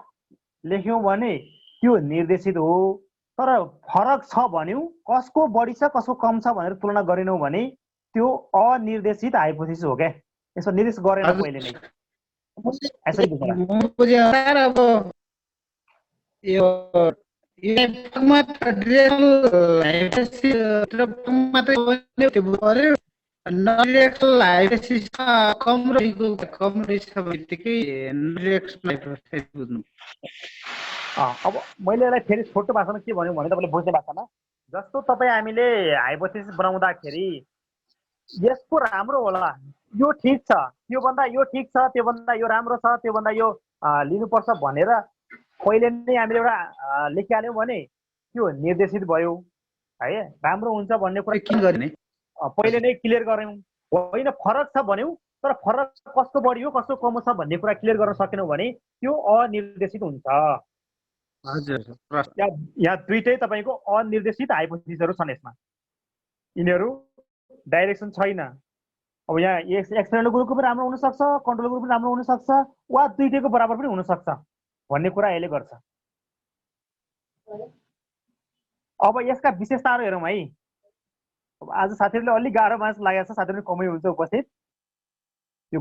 A: लेख्यौं भने त्यो निर्देशित हो। तर फरक छ भन्यौं, कसको बढी छ कसको कम छ भनेर तुलना गरेनौं भने त्यो अनिर्देशित हाइपोथेसिस हो क्या। यसो निर्देश गरेन पहिले नै। यसरी बुझ्नुला।
B: अब यो मात्र डाइरेक्सनल हाइपोथेसिस मात्रै त्यो गर्यो। नडाइरेक्सनल हाइपोथेसिस कम रहेछ बित्तिकै नडाइरेक्सनल हाइपोथेसिस बुझ्नु।
A: अब मैले यसलाई फेरि छोटो भाषामा के भन्यो भने तपाईले बुझ्ने भाषामा, जस्तो तपाईँ हामीले हाइपोथेसिस बनाउँदाखेरि यसको राम्रो होला, यो ठिक छ, त्योभन्दा यो ठिक छ, त्योभन्दा यो राम्रो छ, त्योभन्दा यो लिनुपर्छ भनेर पहिले नै हामीले एउटा लेखिहाल्यौँ भने त्यो निर्देशित भयो है। राम्रो हुन्छ भन्ने कुरा
B: के गर्ने
A: पहिले नै क्लियर गऱ्यौँ। होइन फरक छ भन्यौँ, तर फरक कसको बढी हो कसको कम छ भन्ने कुरा क्लियर गर्न सकेनौँ भने त्यो अनिर्देशित हुन्छ।
B: हजुर,
A: यहाँ दुईटै तपाईँको अनिर्देशित हाइपोथेसिसहरू छन्। यसमा यिनीहरू डाइरेक्सन छैन। अब यहाँ एक्सपेरिमेन्टल ग्रुपको पनि राम्रो हुनसक्छ, कन्ट्रोल ग्रुप पनि राम्रो हुनसक्छ, वा दुईटैको बराबर पनि हुनसक्छ भन्ने कुरा यसले गर्छ। अब यसका विशेषताहरू हेरौँ है। अब आज साथीहरूले अलिक गाह्रो मान्छ लागेको छ, साथीहरू कमै हुन्छ उपस्थित। यो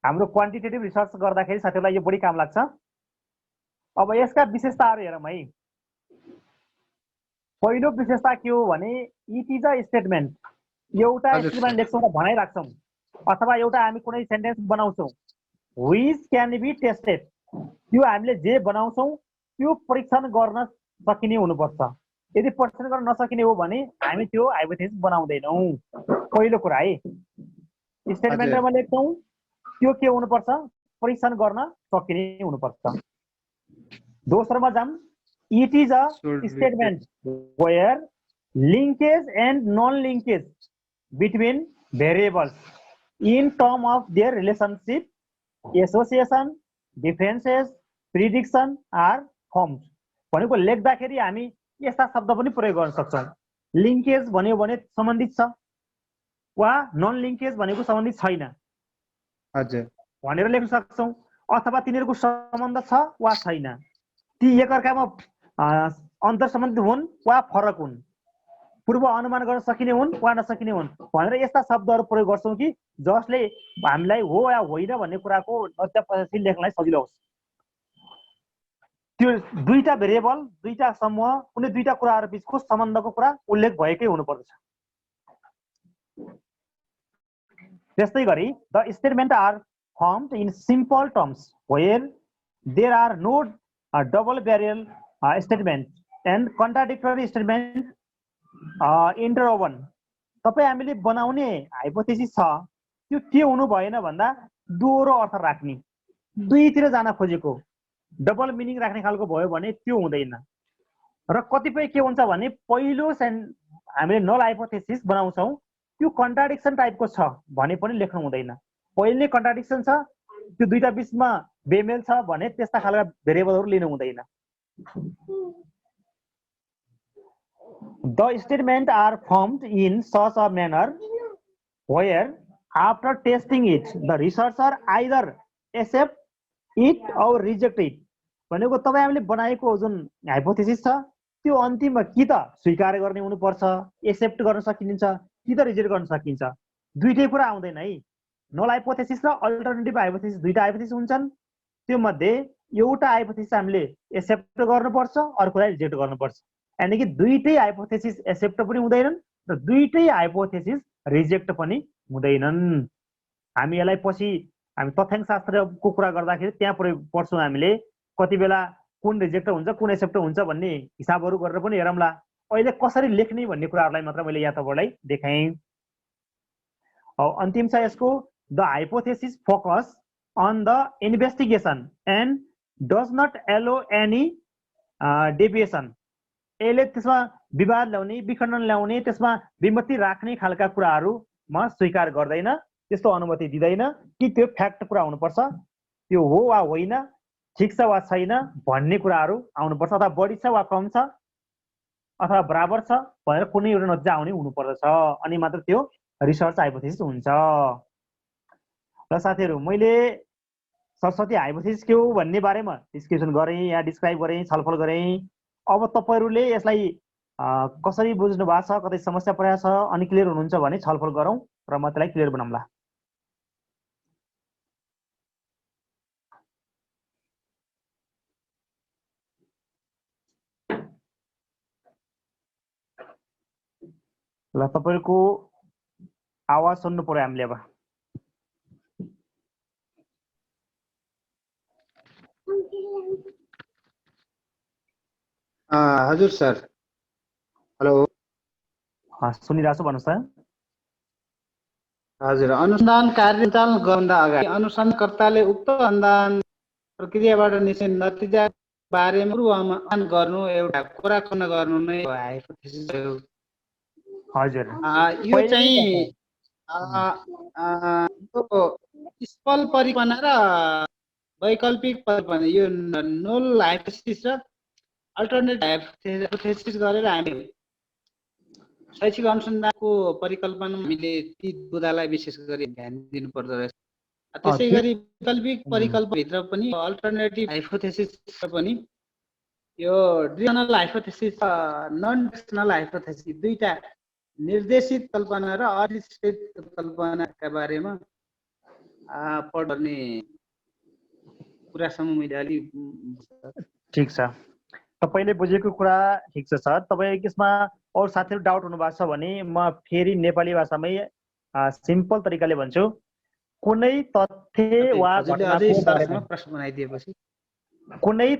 A: हाम्रो क्वान्टिटेटिभ रिसर्च गर्दाखेरि साथीहरूलाई यो बढी काम लाग्छ। अब यसका विशेषताहरू हेरौँ है। पहिलो विशेषता के हो भने इट इज अ स्टेटमेन्ट। एउटा स्टेटमेन्ट लेख्छौँ र भनाइ राख्छौँ अथवा एउटा हामी कुनै सेन्टेन्स बनाउँछौँ व्हिच क्यान बी टेस्टेड। त्यो हामीले जे बनाउँछौँ त्यो परीक्षण गर्न सकिने हुनुपर्छ। यदि परीक्षण गर्न नसकिने हो भने हामी त्यो हाइपोथेसिस बनाउँदैनौँ। पहिलो कुरा है, स्टेटमेन्टमा लेख्छौँ त्यो के हुनुपर्छ, परीक्षण गर्न सकिने हुनुपर्छ। दोस्रोमा जाम, it is a statement where linkage and non linkage between variables in term of their relationship, association, differences, prediction are formed. भनेको लेख्दाखेरि हामी यस्ता शब्द पनि प्रयोग गर्न सक्छौँ। लिङ्केज भन्यो भने सम्बन्धित छ वा नन लिङ्केज भनेको सम्बन्धित छैन
F: हजुर
A: भनेर लेख्न सक्छौँ, अथवा तिनीहरूको सम्बन्ध छ वा छैन, ती एकअर्कामा अन्तर सम्बन्धित हुन् वा फरक हुन्, पूर्व अनुमान गर्न सकिने हुन् वा नसकिने हुन् भनेर यस्ता शब्दहरू प्रयोग गर्छौँ कि जसले हामीलाई हो या होइन भन्ने कुराको नतिजापछि लेख्नलाई सजिलो होस्। त्यो दुईटा भेरिएबल, दुईटा समूह, कुनै दुईटा कुराहरू बिचको सम्बन्धको कुरा उल्लेख भएकै हुनुपर्दछ। त्यस्तै गरी the statement are formed in simple terms where there are no double barrelled statement and contradictory statement interwoven. तपाईँ हामीले बनाउने हाइपोथेसिस छ त्यो के हुनु भएन भन्दा दोहोरो अर्थ राख्ने, दुईतिर जान खोजेको, डबल मिनिङ राख्ने खालको भयो भने त्यो हुँदैन। र कतिपय के हुन्छ भने पहिलो हामीले नल हाइपोथेसिस बनाउँछौँ त्यो कन्ट्राडिक्सन टाइपको छ भने पनि लेख्नु हुँदैन। पहिले कन्ट्राडिक्सन छ, त्यो दुईटा बिचमा बेमेल छ भने त्यस्ता खालका भेरिएबलहरू लिनु हुँदैन। The statement are formed in such a manner where after testing it the researcher either accept it or reject it। भनेको तपाईँ हामीले बनाएको जुन हाइपोथेसिस छ त्यो अन्तिममा कि त स्वीकार गर्ने हुनुपर्छ, एक्सेप्ट गर्न सकिन्छ, कि त रिजेक्ट गर्न सकिन्छ। दुईटै कुरा आउँदैन है। नल हाइपोथेसिस र अल्टरनेटिभ हाइपोथेसिस दुईटा हाइपोथेसिस हुन्छन्। त्यो मध्ये एउटा हाइपोथेसिस हामीले एक्सेप्ट गर्नुपर्छ, अर्कोलाई रिजेक्ट गर्नुपर्छ। यानी कि दुईटै हाइपोथेसिस एक्सेप्ट पनि हुँदैनन् र दुईटै हाइपोथेसिस रिजेक्ट पनि हुँदैनन्। हामी यसलाई पछि हामी तथ्याङ्क शास्त्रको कुरा गर्दाखेरि त्यहाँ पढ्छौँ हामीले कति बेला कुन रिजेक्ट हुन्छ कुन एक्सेप्ट हुन्छ भन्ने हिसाबहरू गरेर पनि हेरौँला। अहिले कसरी लेख्ने भन्ने कुराहरूलाई मात्र मैले यहाँ तपाईँलाई देखाएँ। अन्तिम छ यसको, the hypothesis focus on the investigation and does not allow any deviation. यसले त्यसमा विवाद ल्याउने, विखण्डन ल्याउने, त्यसमा विमति राख्ने खालका कुराहरूमा स्वीकार गर्दैन, त्यस्तो अनुमति दिँदैन कि त्यो फ्याक्ट कुरा हुनुपर्छ, त्यो हो वा होइन, ठिक छ वा छैन भन्ने कुराहरू आउनुपर्छ, अथवा बढी छ वा कम छ अथवा बराबर छ भनेर कुनै एउटा नतिजा आउने हुनुपर्दछ, अनि मात्र त्यो रिसर्च हाइपोथेसिस हुन्छ। र साथीहरू मैले सरस्वती हाइपोथेसिस के हो भन्ने बारेमा डिस्क्रिप्सन गरेँ, यहाँ डिस्क्राइब गरेँ, छलफल गरेँ। अब तपाईँहरूले यसलाई कसरी बुझ्नु भएको छ, कतै समस्या परेको छ, अनक्लियर हुनुहुन्छ भने छलफल गरौँ र म त्यसलाई क्लियर बनाउँला। ल तपाईँको आवाज सुन्नु पर्यो हामीले अब।
F: हजुर सर, हेलो।
A: सुनिरहेको छु, भन्नुहोस् त।
F: हजुर, अनुसन्धान कार्य सञ्चालन गर्दा अगाडि अनुसन्धानकर्ताले उक्त अनुसन्धान प्रक्रियाबाट निस्कने नतिजा बारेमा पूर्वानुमान गर्नु, एउटा कुरा गर्नु नै हाइपोथेसिस हो।
A: हजुर,
F: यो चाहिँ स्पल परिकल्पना र वैकल्पिक परिकल्पना, यो नल हाइपोथेसिस र अल्टरनेटिभ हाइपोथेसिस गरेर हामी शैक्षिक अनुसन्धानको परिकल्पना हामीले ती बुदालाई विशेष गरी ध्यान दिनु पर्दो रहेछ। त्यसै गरी वैकल्पिक परिकल्पनाभित्र पनि अल्टरनेटिभ हाइपोथेसिस पनि यो डिरेक्सनल हाइपोथेसिस र नन डिरेक्सनल हाइपोथेसिस दुईटा निर्देशित कल्पना र अनिश्चित कल्पनाका बारेमा पढ्ने कुरासम्म मैले अलि।
A: ठिक छ, तपाईँले बुझेको कुरा ठिक छ सर। तपाईँ यसमा अरू साथीहरू डाउट हुनु भएको छ भने म फेरि नेपाली भाषामै सिम्पल तरिकाले भन्छु। कुनै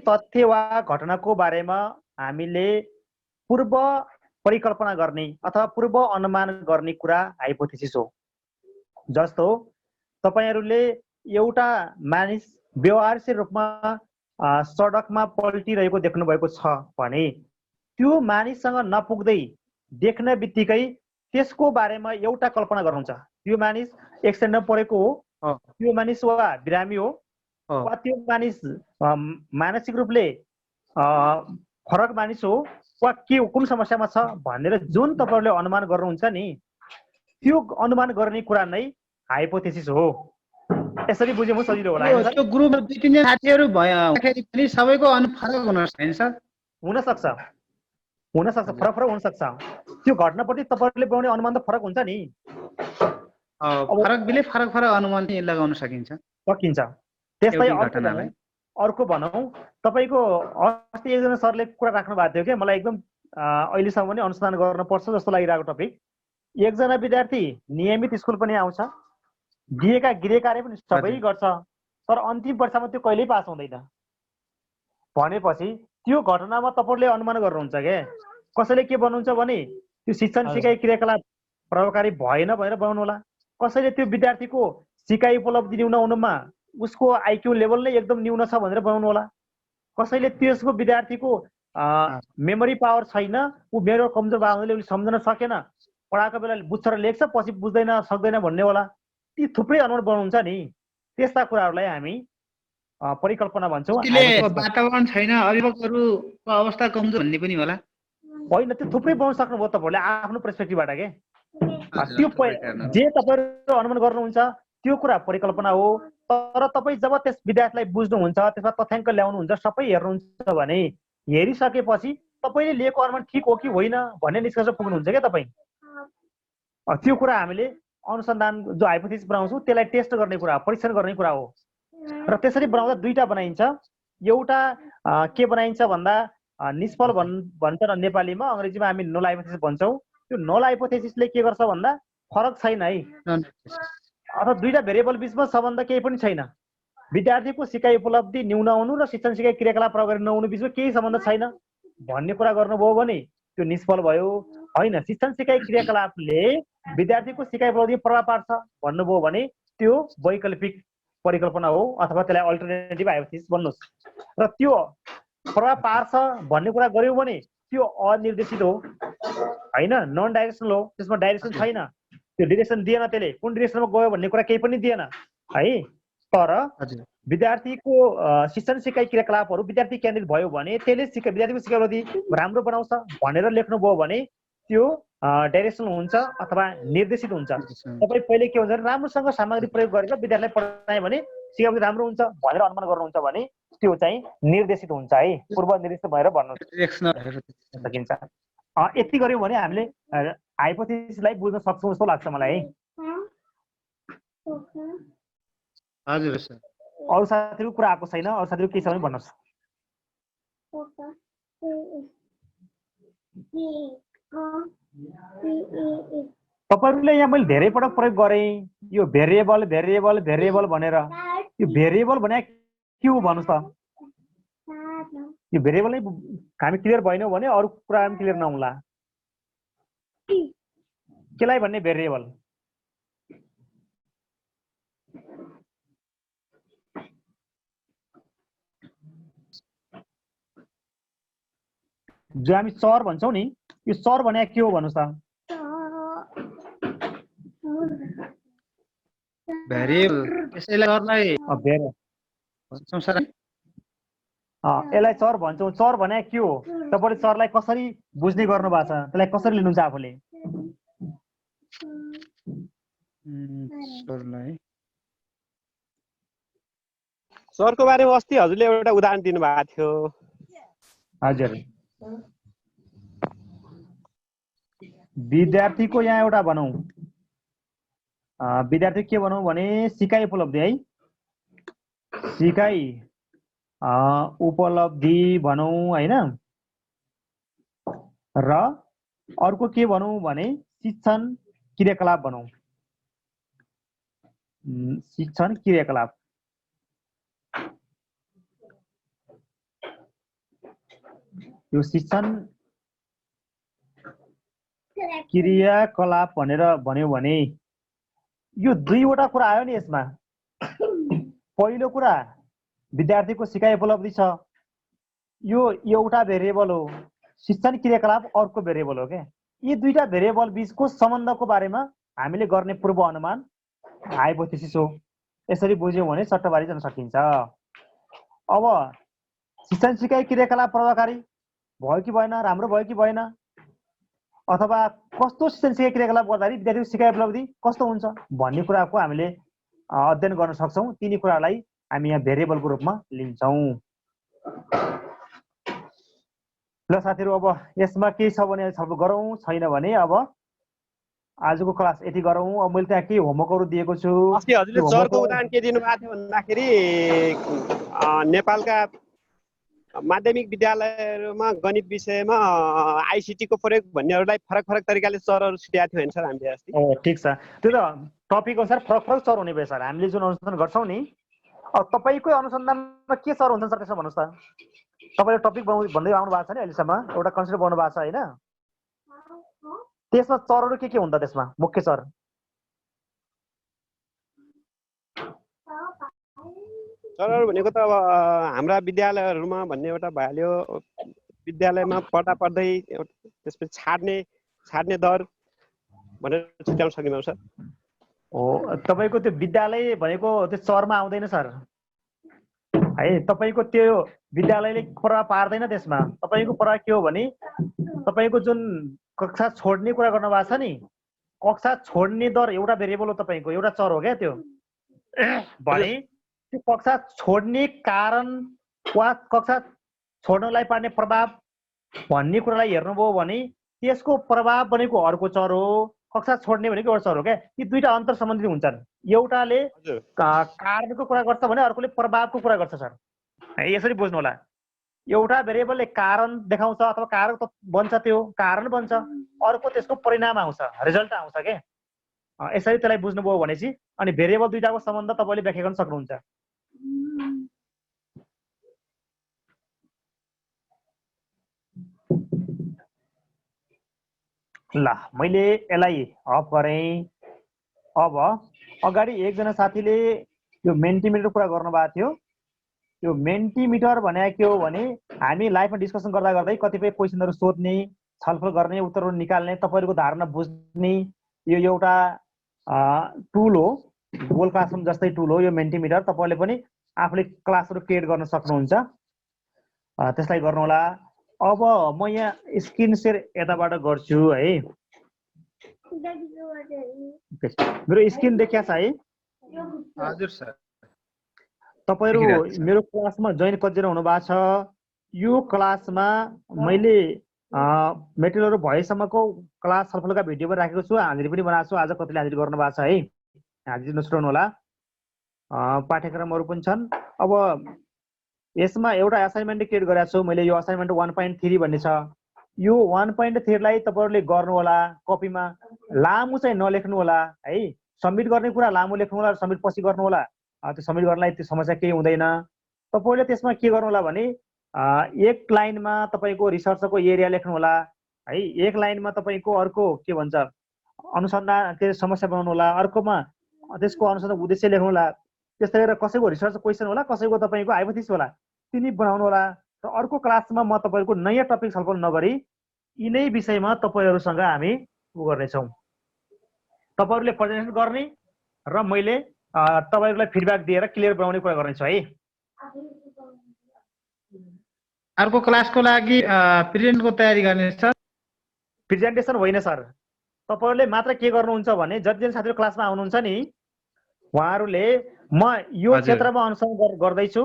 A: तथ्य वा घटनाको बारेमा हामीले पूर्व परिकल्पना गर्ने अथवा पूर्व अनुमान गर्ने कुरा हाइपोथेसिस हो। जस्तो तपाईँहरूले एउटा मानिस व्यवहारिक रूपमा सडकमा पल्टिरहेको देख्नु भएको छ भने त्यो मानिससँग नपुग्दै देख्ने बित्तिकै त्यसको बारेमा एउटा कल्पना गर्नुहुन्छ। त्यो मानिस एक्सिडेन्टमा परेको हो, त्यो मानिस वा बिरामी हो, वा त्यो मानिस मानसिक रूपले फरक मानिस हो, वा के कुन समस्यामा छ भनेर जुन तपाईहरुले अनुमान गर्नुहुन्छ नि, त्यो अनुमान गर्ने कुरा नै हाइपोथेसिस हो। यसरी बुझ्नु सजिलो होला।
F: त्यो ग्रुपमा दुई तीनजना साथीहरू भएखेरि पनि सबैको फरक हुन सक्छ।
A: हुन सक्छ, फरक हुन सक्छ। त्यो घटनाप्रति तपाईहरुले बनाउने अनुमान त फरक हुन्छ नि।
F: फरक बिले फरक अनुमान लगाउन सकिन्छ।
A: त्यसलाई अर्को भनौँ, तपाईको अस्ति एकजना सरले कुरा राख्नु भएको थियो के, मलाई एकदम अहिलेसम्म पनि अनुसन्धान गर्न पर्छ जस्तो लागिरहेको टपिक। एकजना विद्यार्थी नियमित स्कुल पनि आउँछ, दिएका गृह कार्य पनि सबै गर्छ, तर अन्तिम परीक्षामा त्यो कहिल्यै पास हुँदैन भनेपछि त्यो घटनामा तपाईहरुले अनुमान गर्नुहुन्छ के कसैले के भन्नुहुन्छ भने त्यो शिक्षण सिकाइ क्रियाकलाप प्रभावकारी भएन भनेर बनाउनु होला। कसैले त्यो विद्यार्थीको सिकाइ उपलब्धि न्यून हुनुमा उसको आइक्यू लेभल नै एकदम न्यून छ भनेर बनाउनु होला। कसैले त्यसको विद्यार्थीको मेमोरी पावर छैन, ऊ मेरो कमजोर भावनाले उसले सम्झन सकेन, पढाएको बेला बुझ्छ र लेख्छ पछि बुझ्दैन सक्दैन भन्ने होला। ती थुप्रै अनुमान बनाउँछ नि, त्यस्ता कुराहरूलाई हामी परिकल्पना भन्छौँ।
F: वातावरण छैन, अभिभावकहरूको अवस्था कमजोर भन्ने पनि होला।
A: होइन, त्यो थुप्रै बनाउन सक्नुभयो तपाईहरुले आफ्नो पर्सपेक्टिभबाट के। त्यो जे तपाईहरु अनुमान गर्नुहुन्छ त्यो कुरा परिकल्पना हो, तर तपाईँ जब त्यस विद्यार्थीलाई बुझ्नुहुन्छ, त्यसमा तथ्याङ्क ल्याउनुहुन्छ, सबै हेर्नुहुन्छ भने हेरिसकेपछि तपाईले लिएको अनुमान ठिक हो कि होइन भन्ने निष्कर्ष पुग्नुहुन्छ क्या तपाईँ। त्यो कुरा हामीले अनुसन्धान जो हाइपोथेसिस बनाउँछौँ त्यसलाई टेस्ट गर्ने कुरा, परीक्षण गर्ने कुरा हो। र त्यसरी बनाउँदा दुईटा बनाइन्छ। एउटा के बनाइन्छ भन्दा निष्फल भन्छ र नेपालीमा, अङ्ग्रेजीमा हामी नल हाइपोथेसिस भन्छौँ। त्यो नल हाइपोथेसिसले के गर्छ भन्दा फरक छैन है, अथवा दुईटा भेरिएबल बिचमा सम्बन्ध केही पनि छैन। विद्यार्थीको सिकाइ उपलब्धि न्यून हुनु र शिक्षण सिकाइ क्रियाकलाप प्रभावकारी नहुनु बिचमा केही सम्बन्ध छैन भन्ने कुरा गर्नुभयो भने त्यो निष्फल भयो। होइन, शिक्षण सिकाइ क्रियाकलापले विद्यार्थीको सिकाइ उपलब्धि प्रभाव पार्छ भन्नुभयो भने त्यो वैकल्पिक परिकल्पना हो, अथवा त्यसलाई अल्टरनेटिभ हाइपोथेसिस भन्नुहोस्। र त्यो प्रभाव पार्छ भन्ने कुरा गर्यो भने त्यो अनिर्देशित हो, होइन, नन डाइरेक्सनल हो, त्यसमा डाइरेक्सन छैन, त्यो डिरेक्सन दिएन, त्यसले कुन डिरेक्सनमा गयो भन्ने कुरा केही पनि दिएन है। तर विद्यार्थीको शिक्षण सिकाइ क्रियाकलापहरू विद्यार्थी केन्द्रित भयो भने त्यसले विद्यार्थीको सिकाइ उपलब्धि राम्रो बनाउँछ भनेर लेख्नुभयो भने त्यो डाइरेक्सनल हुन्छ अथवा निर्देशित हुन्छ। तपाईँ पहिले के हुन्छ भने राम्रोसँग सामग्री प्रयोग गरेर विद्यार्थीलाई पढाए भने सिकाइ उपलब्धि राम्रो हुन्छ भनेर अनुमान गर्नुहुन्छ भने त्यो चाहिँ निर्देशित हुन्छ है, पूर्व निर्देशित भएर भन्नु सकिन्छ। यति गर्यौँ भने हामीले हाइपोथेसिसलाई बुझ्न सक्छौँ जस्तो लाग्छ मलाई है।
F: हजुर सर।
A: अरू साथीहरू कुरा आएको छैन? अरू साथीहरू के छ भने भन्नुहोस्। तपाईहरुले यहाँ मैले धेरै पटक प्रयोग गरेँ यो भेरिएबल भेरिएबल भेरिएबल भनेर। यो भेरिएबल भने के हो भन्नुहोस् त? यो भेरिएबल नै हामी क्लियर भएनौँ भने अरू कुरा पनि क्लियर नहुला। केलाई भन्ने भेरिएबल? जो हामी चर भन्छौँ नि, यो चर भने के हो भन्नुहोस् त? यसलाई चर भन्छौँ। चर भने के हो? तपाईँले चरलाई कसरी बुझ्ने गर्नु भएको छ, त्यसलाई कसरी लिनुहुन्छ आफूले?
D: सरको बारेमा अस्ति हजुरले एउटा उदाहरण दिनुभएको थियो।
A: हजुर, विद्यार्थीको यहाँ एउटा भनौँ, विद्यार्थी के भनौँ भने सिकाइ उपलब्धि है, सिकाइ उपलब्धि भनौँ होइन। र अर्को के भनौँ भने शिक्षण क्रियाकलाप भनौँ, शिक्षण क्रियाकलाप। यो शिक्षण क्रियाकलाप भनेर भन्यो भने यो दुईवटा कुरा आयो नि यसमा। पहिलो कुरा विद्यार्थीको सिकाइ उपलब्धि छ, यो एउटा भेरिएबल हो। शिक्षण क्रियाकलाप अर्को भेरिएबल हो के। यी दुईटा भेरिएबल बीचको सम्बन्धको बारेमा हामीले गर्ने पूर्व अनुमान हाइपोथेसिस हो। यसरी बुझ्यौँ भने सट्टबारी जान सकिन्छ। अब शिक्षण सिकाइ क्रियाकलाप प्रभावकारी भयो कि भएन, राम्रो भयो कि भएन, अथवा कस्तो शिक्षण सिकाइ क्रियाकलाप गर्दाखेरि विद्यार्थीको सिकाइ उपलब्धि कस्तो हुन्छ भन्ने कुराको हामीले अध्ययन गर्न सक्छौँ। तिनी कुरालाई हामी यहाँ भेरिएबलको रूपमा लिन्छौँ। ल साथीहरू, अब यसमा केही छ भने छलफल गरौँ, छैन भने अब आजको क्लास यति गरौँ। अब मैले त्यहाँ केही होमवर्कहरू दिएको छु।
D: अस्ति हजुरले चरको उदाहरण के दिनुभएको थियो भन्दाखेरि नेपालका माध्यमिक विद्यालयहरूमा गणित विषयमा आइसिटीको प्रयोग भन्नेहरूलाई फरक फरक तरिकाले चरहरू छुट्याएको थियो भने सर हामीले अस्ति।
A: ठिक छ, त्यो त टपिक अनुसार फरक फरक चर हुने भयो सर। हामीले जुन अनुसन्धान गर्छौँ नि, अब तपाईँकै अनुसन्धानमा के चर हुन्छ सर त्यसमा भन्नुहोस् त। तपाईँले टपिक भन्दै आउनु भएको छ नि अहिलेसम्म, एउटा कन्सेप्ट बनाउनु भएको छ होइन? त्यसमा चरहरू के हुन् त त्यसमा मुख्य चर?
D: चरहरू भनेको त अब हाम्रा विद्यालयहरूमा भन्ने एउटा भइहाल्यो। विद्यालयमा पढ्दा पढ्दै त्यसपछि छाड्ने दर भनेर छुट्याउन सकिन्छ सर।
A: हो, तपाईँको त्यो विद्यालय भनेको त्यो चरमा आउँदैन सर है। तपाईँको त्यो विद्यालयले प्रभाव पार्दैन त्यसमा। तपाईँको प्रभाव के हो भने तपाईँको जुन कक्षा छोड्ने कुरा गर्नु भएको छ नि, कक्षा छोड्ने दर एउटा भेरिएबल हो, तपाईँको एउटा चर हो क्या त्यो। भने त्यो कक्षा छोड्ने कारण वा कक्षा छोड्नलाई पार्ने प्रभाव भन्ने कुरालाई हेर्नुभयो भने त्यसको प्रभाव भनेको अर्को चर हो, कक्षा छोड्ने भनेको एउटा चर हो क्या। यी दुईटा अन्तर सम्बन्धित हुन्छन्। एउटाले कारणको कुरा गर्छ भने अर्कोले प्रभावको कुरा गर्छ सर। यसरी बुझ्नु होला। एउटा भेरिएबलले कारण देखाउँछ अथवा कारक बन्छ, त्यो कारण बन्छ, अर्को त्यसको परिणाम आउँछ, रिजल्ट आउँछ के। यसरी त्यसलाई बुझ्नुभयो भनेपछि अनि भेरिएबल दुईटाको सम्बन्ध तपाईँले व्याख्या गर्न सक्नुहुन्छ। ल, मैले यसलाई अफ गरेँ। अब अगाडि एकजना साथीले यो मेन्टिमिटर कुरा गर्नु भएको थियो। यो मेन्टिमिटर भने के हो भने हामी लाइफमा डिस्कसन गर्दा गर्दै कतिपय क्वेसनहरू सोध्ने, छलफल गर्ने, उत्तरहरू निकाल्ने, तपाईँहरूको धारणा बुझ्ने यो एउटा टुल हो। गुगल क्लासरुम जस्तै टुल हो यो मेन्टिमिटर। तपाईँले पनि आफूले क्लासहरू क्रिएट गर्न सक्नुहुन्छ, त्यसलाई गर्नु होला। अब म यहाँ स्क्रिन सेयर यताबाट गर्छु है। मेरो स्क्रिन देखिया छ है?
F: हजुर सर।
A: तपाईहरु मेरो क्लासमा जोइन कतिजना हुनु भएको छ? यो क्लासमा मैले मेटेरियलहरु भएसम्मको क्लास छलफलका भिडियो पनि राखेको छु, हाजिरी पनि बनाएको छु। आज कतिले हाजिरी गर्नु भएको छ है? हाजिरी नछुटाउनु होला। पाठ्यक्रमहरु पनि छन्। अब यसमा एउटा असाइनमेन्ट क्रिएट गरेको छु मैले। यो असाइनमेन्ट 1.3 भन्ने छ। यो 1.3 लाई तपाईहरुले गर्नु होला। कपीमा लामो चाहिँ नलेख्नु होला है। सबमिट गर्ने कुरा लामो लेख्नु होला, सबमिट पछि गर्नु होला। त्यो सबमिट गर्नलाई त्यो समस्या केही हुँदैन। तपाईले त्यसमा के गर्नु होला भने एक लाइनमा तपाईको रिसर्चको एरिया लेख्नु होला है। एक लाइनमा तपाईको अर्को के भन्छ अनुसन्धान के समस्या बनाउनु होला, अर्कोमा त्यसको अनुसन्धान उद्देश्य लेख्नु होला। त्यस्तै गरेर कसैको रिसर्च क्वेशन होला, कसैको तपाईको हाइपोथेसिस होला, तिनी बनाउनु होला। र अर्को क्लासमा म तपाईको नयाँ टपिक छलफल नगरी यिनै विषयमा तपाईहरुसँग हामी गर्ने छौं। तपाईहरुले प्रेजेन्टेसन गर्ने र मैले तपाईहरुलाई फिडब्याक दिएर क्लियर बनाउने कुरा गर्ने छु है।
F: अर्को क्लासको लागि प्रेजेन्टको तयारी गर्ने सर?
A: प्रेजेन्टेसन होइन सर। तपाईहरुले मात्र के गर्नुहुन्छ भने जति जन साथीहरु क्लासमा आउनुहुन्छ नि उहाँहरुले म यो क्षेत्रमा अनुसन्धान गर्दै छु,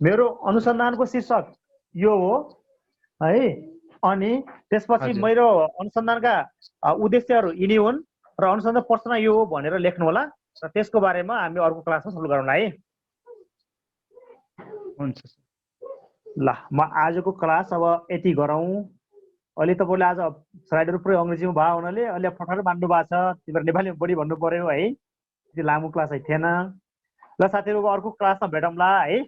A: मेरो अनुसन्धानको शीर्षक यो हो है, अनि त्यसपछि मेरो अनुसन्धानका उद्देश्यहरु यिनी हुन् र अनुसन्धान प्रश्न यो हो भनेर लेख्नु होला। र त्यसको बारेमा हामी अर्को क्लासमा सुरु गरौँला है।
F: हुन्छ
A: ल, म आजको क्लास अब यति गरौँ। अहिले तपाईले आज स्लाइडहरु पुरै अंग्रेजीमा भयो हुनाले अलि फटाफट मान्नु भएको छ। तिम्रो नेपालीमा बढी भन्नु पर्यो है। त्यो लामो क्लास है थिएन। ल साथीहरु, अर्को क्लासमा भेटौँला है।